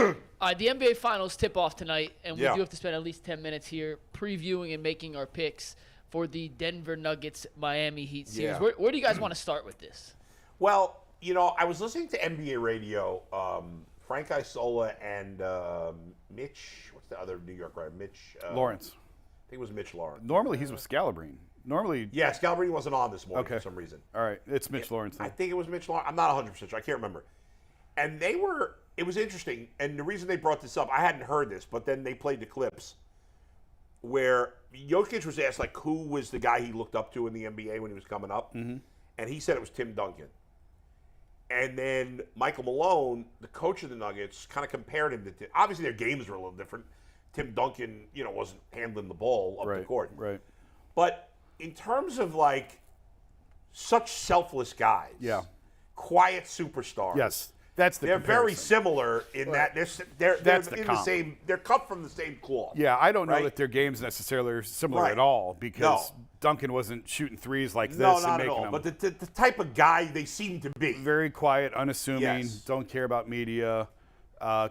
The NBA Finals tip off tonight, and we do have to spend at least 10 minutes here previewing and making our picks for the Denver Nuggets Miami Heat series. Yeah. Where do you guys want to start with this? Well, I was listening to NBA radio. Frank Isola and Mitch, what's the other New York writer? Mitch Lawrence. I think it was Mitch Lawrence. Normally he's with Scalabrine. Yeah, Scalabrine wasn't on this morning for some reason. All right, it's Mitch Lawrence. I think it was Mitch Lawrence. I'm not 100% sure. I can't remember. And it was interesting. And the reason they brought this up, I hadn't heard this, but then they played the clips where Jokic was asked, like, who was the guy he looked up to in the NBA when he was coming up. Mm-hmm. And he said it was Tim Duncan. And then Michael Malone, the coach of the Nuggets, kind of compared him to Tim. Obviously, their games were a little different. Tim Duncan, wasn't handling the ball up the court. Right. But in terms of, like, such selfless guys, quiet superstars. Yes, that's the They're comparison. very similar in that they're in the same. They're cut from the same cloth. Yeah, I don't know that their games necessarily are similar at all because Duncan wasn't shooting threes like this. No, and not making at all. them But the type of guy they seem to be. very quiet, unassuming, don't care about media,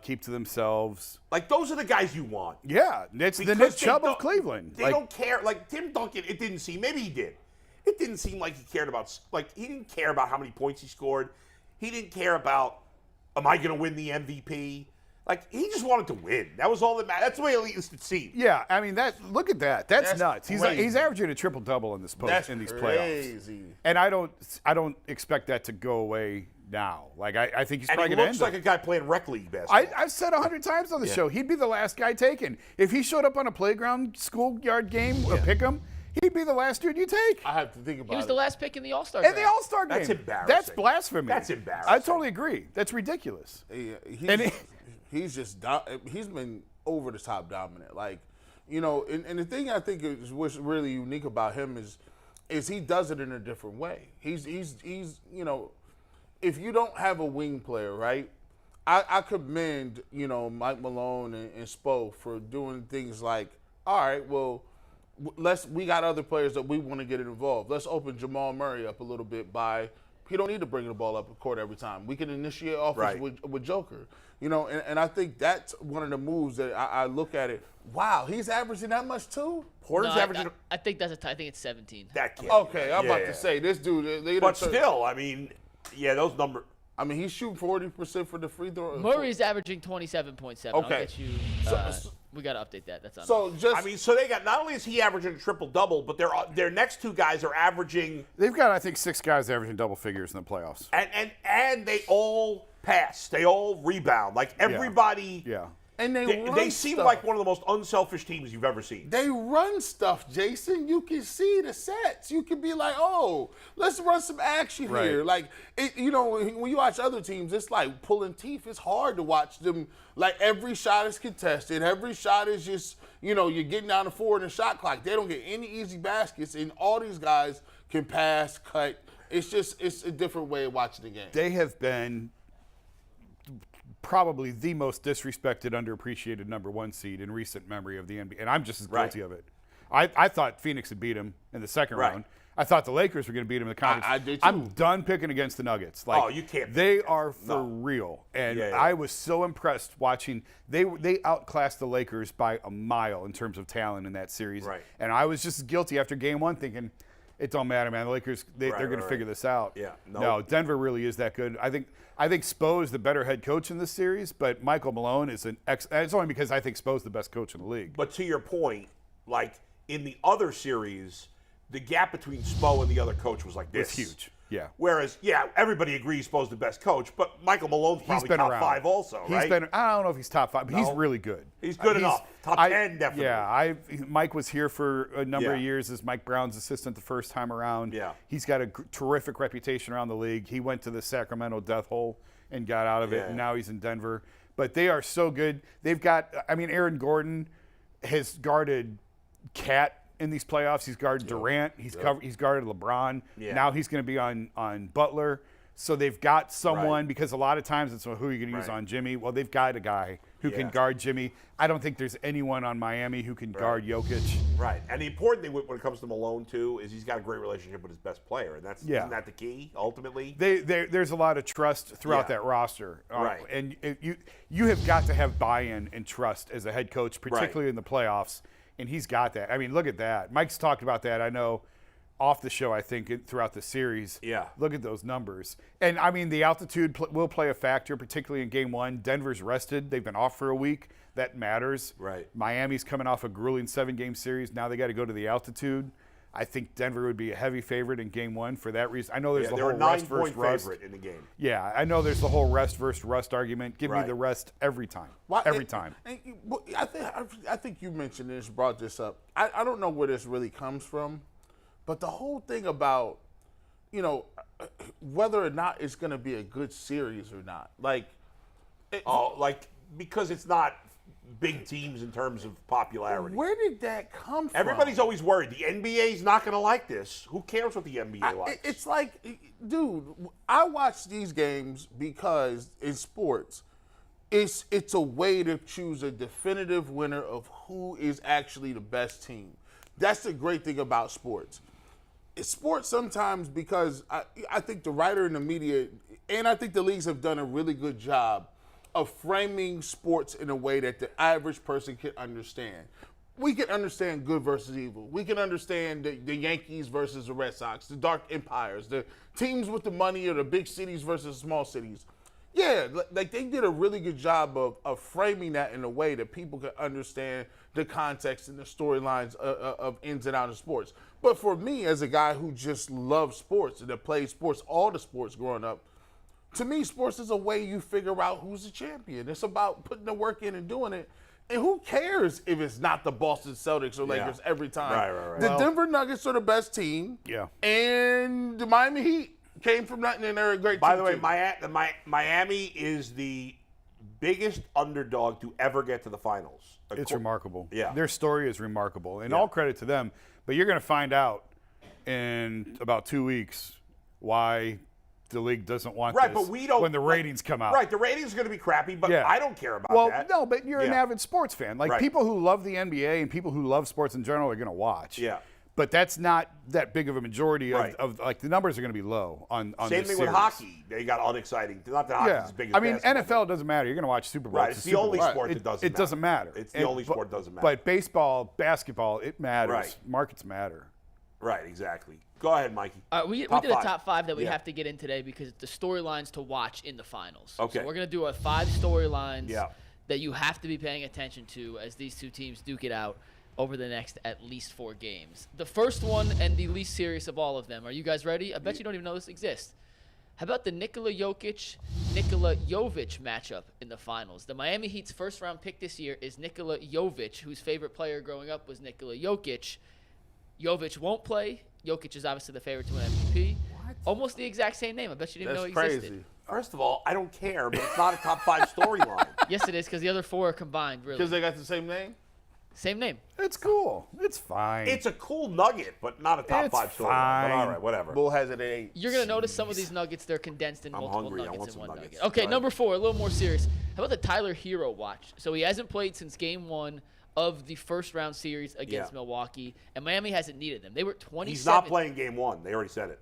keep to themselves. Like, those are the guys you want. Yeah, it's the Nick Chubb of Cleveland. They don't care. Like, Tim Duncan, it didn't seem, maybe he did. It didn't seem like he cared about, he didn't care about how many points he scored. He didn't care about, am I going to win the MVP? Like, he just wanted to win. That was all that mattered. That's the way at least it seemed. Yeah, I mean, look at that. That's nuts. He's averaging a triple-double in these crazy. playoffs. And I don't expect that to go away now. Like, I think he's probably going to end looks like a guy playing rec league basketball. I've said 100 times on the show, he'd be the last guy taken. If he showed up on a playground schoolyard game or pick him, he'd be the last dude you take. I have to think about it. He was the last pick in the All-Star game. In the All-Star game. That's embarrassing. That's blasphemy. That's embarrassing. I totally agree. That's ridiculous. He's been over the top dominant. Like, and the thing I think is what's really unique about him is he does it in a different way. He's if you don't have a wing player, right? I commend, Mike Malone and Spo for doing things like, all right, well, we got other players that we want to get involved. Let's open Jamal Murray up a little bit he don't need to bring the ball up the court every time. We can initiate offense with Joker. And I think that's one of the moves that I look at it. Wow, he's averaging that much too? Porter's averaging. I think I think it's 17. That kid. Okay, I'm about to say, this dude. But still, I mean, those numbers. I mean, he's shooting 40% for the free throw. Murray's averaging 27.7. Okay. I'll get you. We got to update that. That's on. So they got, not only is he averaging a triple-double, but their next two guys are averaging. They've got, I think, 6 guys averaging double figures in the playoffs. And they all pass. They all rebound. Like, everybody. Yeah. And they seem like one of the most unselfish teams you've ever seen. They run stuff, Jason. You can see the sets. You can be like, oh, let's run some action here. Like, when you watch other teams, it's like pulling teeth. It's hard to watch them. Like, every shot is contested. Every shot is just, you're getting down the 4 in the shot clock. They don't get any easy baskets, and all these guys can pass, cut. It's a different way of watching the game. They have been probably the most disrespected, underappreciated number 1 seed in recent memory of the NBA, and I'm just as guilty of it. I thought Phoenix would beat them in the second round. I thought the Lakers were going to beat them in the conference. I did too. I'm done picking against the Nuggets. Like, you can't. They are for real, and I was so impressed watching. They outclassed the Lakers by a mile in terms of talent in that series. And I was just guilty after Game 1, thinking, it don't matter, man. The Lakers, they're going to figure this out. No, Denver really is that good. I think Spo is the better head coach in this series, but Michael Malone is it's only because I think Spo's the best coach in the league. But to your point, like in the other series, the gap between Spo and the other coach was like this. It's huge. Yeah. Whereas, everybody agrees Spo's the best coach, but Michael Malone's probably top around. 5 also, right? I don't know if he's top 5, but he's really good. He's good enough. Top 10, definitely. Yeah, Mike was here for a number of years as Mike Brown's assistant the first time around. Yeah. He's got a terrific reputation around the league. He went to the Sacramento death hole and got out of it, and now he's in Denver. But they are so good. They've got, Aaron Gordon has guarded Cat in these playoffs. He's guarded Durant. He's guarded LeBron. Now he's going to be on Butler. So they've got someone, because a lot of times it's, who are you going to use on Jimmy? Well, they've got a guy who can guard Jimmy. I don't think there's anyone on Miami who can guard Jokic. Right. And the important thing when it comes to Malone, too, is he's got a great relationship with his best player. And isn't that the key, ultimately? There's a lot of trust throughout that roster. Right. And you have got to have buy-in and trust as a head coach, particularly in the playoffs. And he's got that. I mean, look at that. Mike's talked about that, I know, off the show, I think, throughout the series. Yeah. Look at those numbers. And, I mean, the altitude will play a factor, particularly in Game 1. Denver's rested. They've been off for a week. That matters. Right. Miami's coming off a grueling 7-game series. Now they got to go to the altitude. I think Denver would be a heavy favorite in Game 1 for that reason. I know there's the whole rest versus rust. Favorite in the game. Yeah, I know there's the whole rest versus rust argument. Give me the rest every time. Every time. I think you mentioned this, brought this up. I don't know where this really comes from, but the whole thing about, whether or not it's going to be a good series or not. Because it's not big teams in terms of popularity. Where did that come from? Everybody's always worried. The NBA's not going to like this. Who cares what the NBA likes? It's like, dude, I watch these games because in sports, it's a way to choose a definitive winner of who is actually the best team. That's the great thing about sports. Sports sometimes, because I think the writer and the media, and I think the leagues have done a really good job of framing sports in a way that the average person can understand. We can understand good versus evil. We can understand the Yankees versus the Red Sox, the dark empires, the teams with the money or the big cities versus small cities. Yeah, like they did a really good job of framing that in a way that people can understand the context and the storylines of ins and outs of sports. But for me, as a guy who just loves sports and that played sports, all the sports growing up, to me, sports is a way you figure out who's the champion. It's about putting the work in and doing it. And who cares if it's not the Boston Celtics or Lakers every time? Right. The Denver Nuggets are the best team. Yeah. And the Miami Heat came from nothing and they're a great team. By the way, Miami is the biggest underdog to ever get to the finals. It's remarkable. Yeah. Their story is remarkable. And all credit to them. But you're going to find out in about 2 weeks why the league doesn't want this but we don't, when the ratings come out. Right, the ratings are going to be crappy, but I don't care about that. Well, no, but you're an avid sports fan. Like people who love the NBA and people who love sports in general are going to watch. Yeah. But that's not that big of a majority of like the numbers are going to be low on Same this thing series. with hockey. They got unexciting. Not that hockey's as big as basketball. NFL doesn't matter. You're going to watch Super Bowl. Right, it's the only sport that doesn't matter. It doesn't matter. It's the only sport that doesn't matter. But baseball, basketball, it matters. Right. Markets matter. Right, exactly. Go ahead, Mikey. We did a top 5 that we have to get in today because the storylines to watch in the finals. Okay. So we're going to do a 5 storylines that you have to be paying attention to as these two teams duke it out over the next at least 4 games. The first one and the least serious of all of them. Are you guys ready? I bet you don't even know this exists. How about the Nikola Jokic-Nikola Jovic matchup in the finals? The Miami Heat's first-round pick this year is Nikola Jovic, whose favorite player growing up was Nikola Jokic. Jovic won't play. Jokic is obviously the favorite to win MVP. What? Almost the exact same name. I bet you didn't know it existed. Crazy. First of all, I don't care, but it's not a top 5 storyline. Yes, it is, because the other 4 are combined, really. Because they got the same name? Same name. It's cool. It's fine. It's a cool nugget, but not a top 5 storyline. But all right, whatever. Bull has it at 8. You're going to notice some of these nuggets, they're condensed in multiple hungry. nuggets in one nuggets. nugget. Okay, number 4, a little more serious. How about the Tyler Hero watch? So he hasn't played since Game 1 of the first-round series against Milwaukee, and Miami hasn't needed them. They were 27. He's not playing Game 1. They already said it.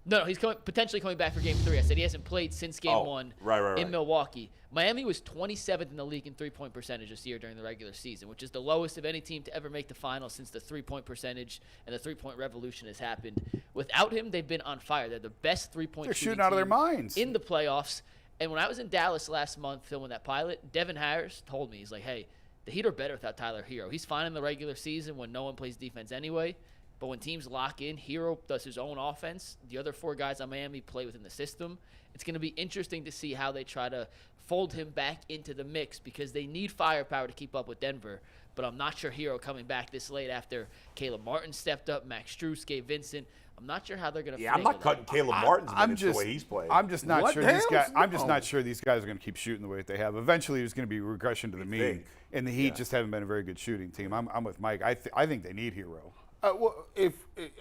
No, he's potentially coming back for Game 3. I said he hasn't played since Game 1 in Milwaukee. Miami was 27th in the league in three-point percentage this year during the regular season, which is the lowest of any team to ever make the finals since the three-point percentage and the three-point revolution has happened. Without him, they've been on fire. They're the best three-point shooting out of their minds in the playoffs. And when I was in Dallas last month filming that pilot, Devin Harris told me, he's like, hey, the Heat are better without Tyler Hero. He's fine in the regular season when no one plays defense anyway. But when teams lock in, Hero does his own offense. The other 4 guys on Miami play within the system. It's going to be interesting to see how they try to fold him back into the mix because they need firepower to keep up with Denver. But I'm not sure Hero coming back this late after Caleb Martin stepped up, Max Strus, Gabe Vincent. I'm not sure how they're going to. Yeah, I'm not cutting Caleb Martin's minutes the way he's playing. I'm just not sure these guys. I'm just not sure these guys are going to keep shooting the way that they have. Eventually, there's going to be regression to the mean, and the Heat just haven't been a very good shooting team. I'm with Mike. I think they need Hero. Well,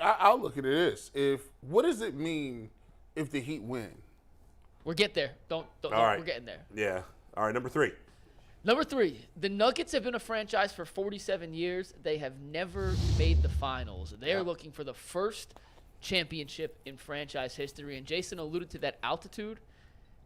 I'll look at it this: what does it mean if the Heat win? We'll get there. Don't right. We're getting there. Yeah. All right. Number 3. Number 3, the Nuggets have been a franchise for 47 years. They have never made the finals. They are looking for the first championship in franchise history. And Jason alluded to that altitude.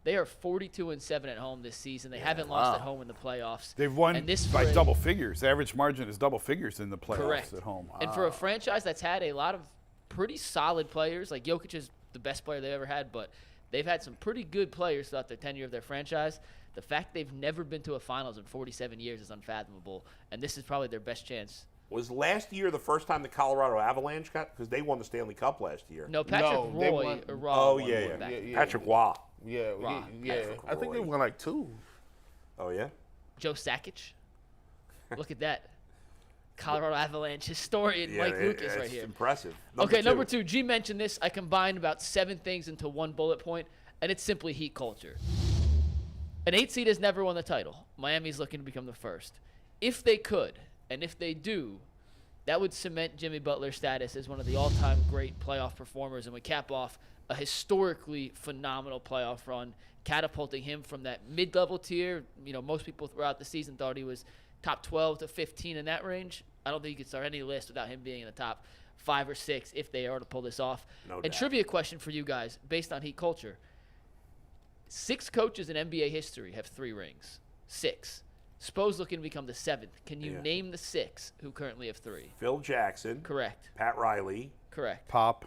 They are 42-7 at home this season. They haven't lost at home in the playoffs. They've won and this by double figures. The average margin is double figures in the playoffs at home. And for a franchise that's had a lot of pretty solid players, like Jokic is the best player they've ever had, but they've had some pretty good players throughout their tenure of their franchise. The fact they've never been to a finals in 47 years is unfathomable, and this is probably their best chance. Was last year the first time the Colorado Avalanche got, because they won the Stanley Cup last year? No, Patrick Roy. Patrick Waugh. Yeah. I think they won like 2. Oh, yeah? Joe Sakic. Look at that. Colorado Avalanche historian Mike Lucas right here. Impressive. Number 2. G mentioned this. I combined about 7 things into one bullet point, and it's simply Heat culture. An 8 seed has never won the title. Miami's looking to become the first. If they could, and if they do, that would cement Jimmy Butler's status as one of the all-time great playoff performers and would cap off a historically phenomenal playoff run, catapulting him from that mid-level tier. You know, most people throughout the season thought he was top 12 to 15 in that range. I don't think you could start any list without him being in the top 5 or 6 if they are to pull this off. No doubt. Trivia question for you guys based on Heat culture. 6 coaches in NBA history have 3 rings. 6. Spo's looking to become the 7th. Can you name the 6 who currently have 3? Phil Jackson. Correct. Pat Riley. Correct. Pop.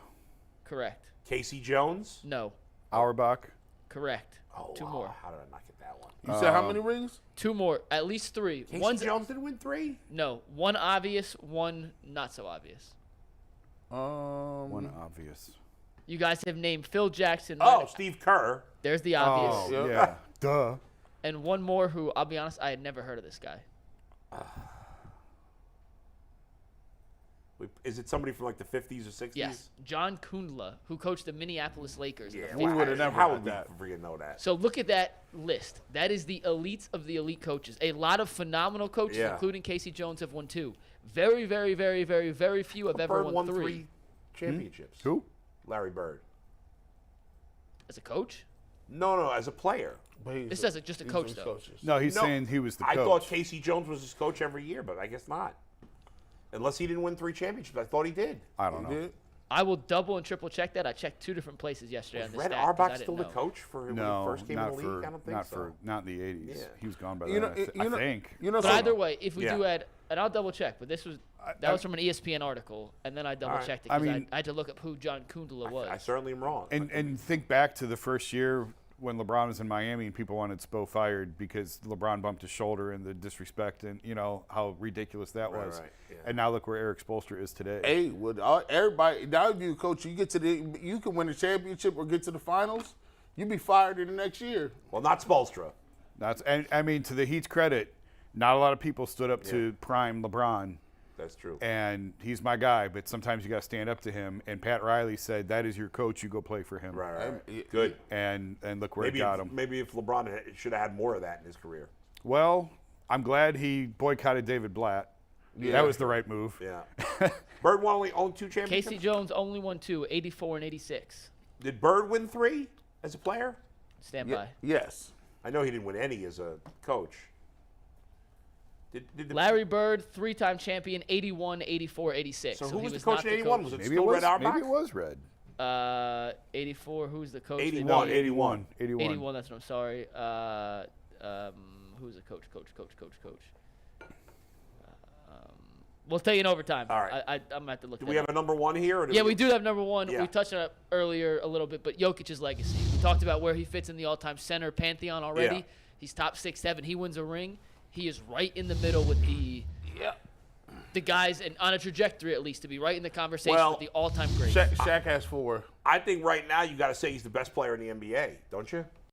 Correct. Casey Jones. No. Auerbach. Correct. Oh, 2 more. How did I not get that one? You said how many rings? 2 more. At least 3. Casey Jones didn't win 3? No. 1 obvious, 1 not so obvious. One obvious. You guys have named Phil Jackson. Steve Kerr. There's the obvious. Oh, yeah. Duh. And one more who, I'll be honest, I had never heard of this guy. Is it somebody from like the 50s or 60s? Yes. John Kundla, who coached the Minneapolis Lakers. Yeah, we would have never How had would that. we freaking know that? So look at that list. That is the elites of the elite coaches. A lot of phenomenal coaches, including Casey Jones, have won 2. Very, very, very, very, very few have ever Bird won 3 3. championships. Who? Larry Bird. As a coach? No, as a player. This is just a coach, though. No, he's saying he was the coach. I thought Casey Jones was his coach every year, but I guess not. Unless he didn't win 3 championships. I thought he did. I don't know. I will double and triple check that. I checked 2 different places yesterday on this Red stat, 'cause Auerbach I still didn't the know. coach for when he No, first came in not the league? for I don't think so. not in the 80s. Yeah. He was gone by You then. know- I think. But either way, if we Yeah. do add, and I'll double check, but this was that was from an ESPN article, and then I double checked it I because mean- I had to look up who John Kundla was. I certainly am wrong. And think back to the first year when LeBron was in Miami and people wanted Spo fired because LeBron bumped his shoulder and the disrespect and how ridiculous that was. Right, yeah. And now look where Eric Spoelstra is today. Hey, with everybody, now if you coach, you can win the championship or get to the finals, you be fired in the next year. Well, not Spoelstra. And I mean, to the Heat's credit, not a lot of people stood up to prime LeBron. That's true. And he's my guy, but sometimes you got to stand up to him. And Pat Riley said, "That is your coach. You go play for him." Right. Good. And look where it got him. Maybe if LeBron should have had more of that in his career. Well, I'm glad he boycotted David Blatt. Yeah. That was the right move. Yeah. Bird only owned 2 championships? Casey Jones only won 2, 84 and 86. Did Bird win 3 as a player? Stand by. Yes. I know he didn't win any as a coach. Did Larry Bird, 3-time champion, 81, 84, 86. So who he was the coach in 81? Was it Maybe still it was, Red Auerbach? maybe it was Red. 84, who's the coach? 81. 81. 81, that's what I'm sorry. Who's the coach? We'll tell you in overtime. All right. I'm going to have to look Do that we have up. a number 1 here? Or Yeah, we do have number 1. Yeah. We touched on it earlier a little bit, but Jokic's legacy. We talked about where he fits in the all-time center pantheon already. Yeah. He's top 6, 7. He wins a ring. He is right in the middle with the guys, and on a trajectory at least, to be right in the conversation with the all-time greats. Shaq has 4. I think right now you got to say he's the best player in the NBA, don't you?